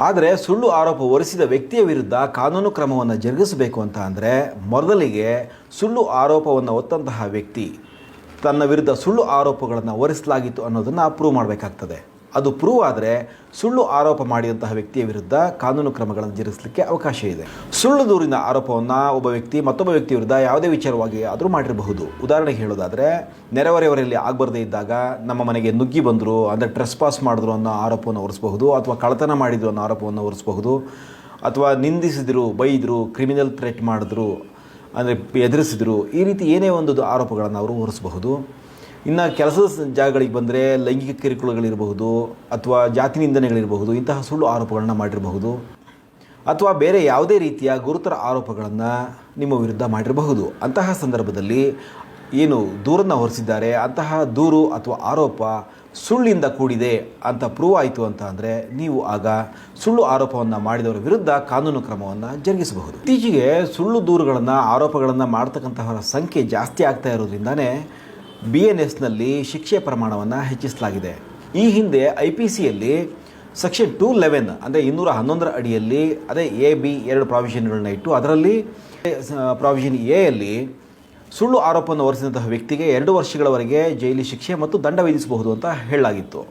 ಆದರೆ ಸುಳ್ಳು ಆರೋಪ ಹೊರಿಸಿದ ವ್ಯಕ್ತಿಯ ವಿರುದ್ಧ ಕಾನೂನು ಕ್ರಮವನ್ನು ಜರುಗಿಸಬೇಕು ಅಂತ ಅಂದರೆ ಮೊದಲಿಗೆ ಸುಳ್ಳು ಆರೋಪವನ್ನು ಹೊತ್ತಂತಹ ವ್ಯಕ್ತಿ ತನ್ನ ವಿರುದ್ಧ ಸುಳ್ಳು ಆರೋಪಗಳನ್ನು ಹೊರಿಸಲಾಗಿತ್ತು ಅನ್ನೋದನ್ನು ಪ್ರೂವ್ ಮಾಡಬೇಕಾಗ್ತದೆ. ಅದು ಪ್ರೂವ್ ಆದರೆ ಸುಳ್ಳು ಆರೋಪ ಮಾಡಿದಂತಹ ವ್ಯಕ್ತಿಯ ವಿರುದ್ಧ ಕಾನೂನು ಕ್ರಮಗಳನ್ನು ಜರುಗಿಸಲಿಕ್ಕೆ ಅವಕಾಶ ಇದೆ. ಸುಳ್ಳು ದೂರಿನ ಆರೋಪವನ್ನು ಒಬ್ಬ ವ್ಯಕ್ತಿ ಮತ್ತೊಬ್ಬ ವ್ಯಕ್ತಿ ವಿರುದ್ಧ ಯಾವುದೇ ವಿಚಾರವಾಗಿ ಆದರೂ ಮಾಡಿರಬಹುದು. ಉದಾಹರಣೆಗೆ ಹೇಳೋದಾದರೆ, ನೆರೆಹೊರೆಯವರಲ್ಲಿ ಆಗಬಾರ್ದೇ ಇದ್ದಾಗ ನಮ್ಮ ಮನೆಗೆ ನುಗ್ಗಿ ಬಂದರು, ಅಂದರೆ ಟ್ರೆಸ್ಪಾಸ್ ಮಾಡಿದ್ರು ಅನ್ನೋ ಆರೋಪವನ್ನು ಹೊರಿಸಬಹುದು, ಅಥವಾ ಕಳ್ಳತನ ಮಾಡಿದ್ರು ಅನ್ನೋ ಆರೋಪವನ್ನು ಹೊರಿಸಬಹುದು, ಅಥವಾ ನಿಂದಿಸಿದರು, ಬೈದರು, ಕ್ರಿಮಿನಲ್ ಥ್ರೆಟ್ ಮಾಡಿದ್ರು, ಅಂದರೆ ಎದುರಿಸಿದರು, ಈ ರೀತಿ ಏನೇ ಒಂದು ಆರೋಪಗಳನ್ನು ಅವರು ಹೊರಿಸಬಹುದು. ಇನ್ನು ಕೆಲಸದ ಜಾಗಗಳಿಗೆ ಬಂದರೆ ಲೈಂಗಿಕ ಕಿರುಕುಳಗಳಿರಬಹುದು, ಅಥವಾ ಜಾತಿ ನಿಂದನೆಗಳಿರಬಹುದು, ಇಂತಹ ಸುಳ್ಳು ಆರೋಪಗಳನ್ನು ಮಾಡಿರಬಹುದು, ಅಥವಾ ಬೇರೆ ಯಾವುದೇ ರೀತಿಯ ಗುರುತರ ಆರೋಪಗಳನ್ನು ನಿಮ್ಮ ವಿರುದ್ಧ ಮಾಡಿರಬಹುದು. ಅಂತಹ ಸಂದರ್ಭದಲ್ಲಿ ಏನು ದೂರನ್ನು ಹೊರಿಸಿದ್ದಾರೆ ಅಂತಹ ದೂರು ಅಥವಾ ಆರೋಪ ಸುಳ್ಳಿಂದ ಕೂಡಿದೆ ಅಂತ ಪ್ರೂವ್ ಆಯಿತು ಅಂತ ಅಂದರೆ ನೀವು ಆಗ ಸುಳ್ಳು ಆರೋಪವನ್ನು ಮಾಡಿದವರ ವಿರುದ್ಧ ಕಾನೂನು ಕ್ರಮವನ್ನು ಜರುಗಿಸಬಹುದು. ಇತ್ತೀಚೆಗೆ ಸುಳ್ಳು ದೂರುಗಳನ್ನು ಆರೋಪಗಳನ್ನು ಮಾಡ್ತಕ್ಕಂತಹವರ ಸಂಖ್ಯೆ ಜಾಸ್ತಿ ಆಗ್ತಾ ಇರೋದ್ರಿಂದನೇ BNSನಲ್ಲಿ ಶಿಕ್ಷೆಯ ಪ್ರಮಾಣವನ್ನು ಹೆಚ್ಚಿಸಲಾಗಿದೆ. ಈ ಹಿಂದೆ IPCಯಲ್ಲಿ ಸೆಕ್ಷನ್ 211 ಅಂದರೆ 211 ಅಡಿಯಲ್ಲಿ ಅದೇ AB 2 ಪ್ರಾವಿಷನ್ಗಳನ್ನ ಇಟ್ಟು ಅದರಲ್ಲಿ ಪ್ರಾವಿಷನ್ ಎಯಲ್ಲಿ ಸುಳ್ಳು ಆರೋಪವನ್ನು ಹೊರಿಸಿದಂತಹ ವ್ಯಕ್ತಿಗೆ 2 ವರ್ಷಗಳವರೆಗೆ ಜೈಲು ಶಿಕ್ಷೆ ಮತ್ತು ದಂಡ ವಿಧಿಸಬಹುದು ಅಂತ ಹೇಳಲಾಗಿತ್ತು.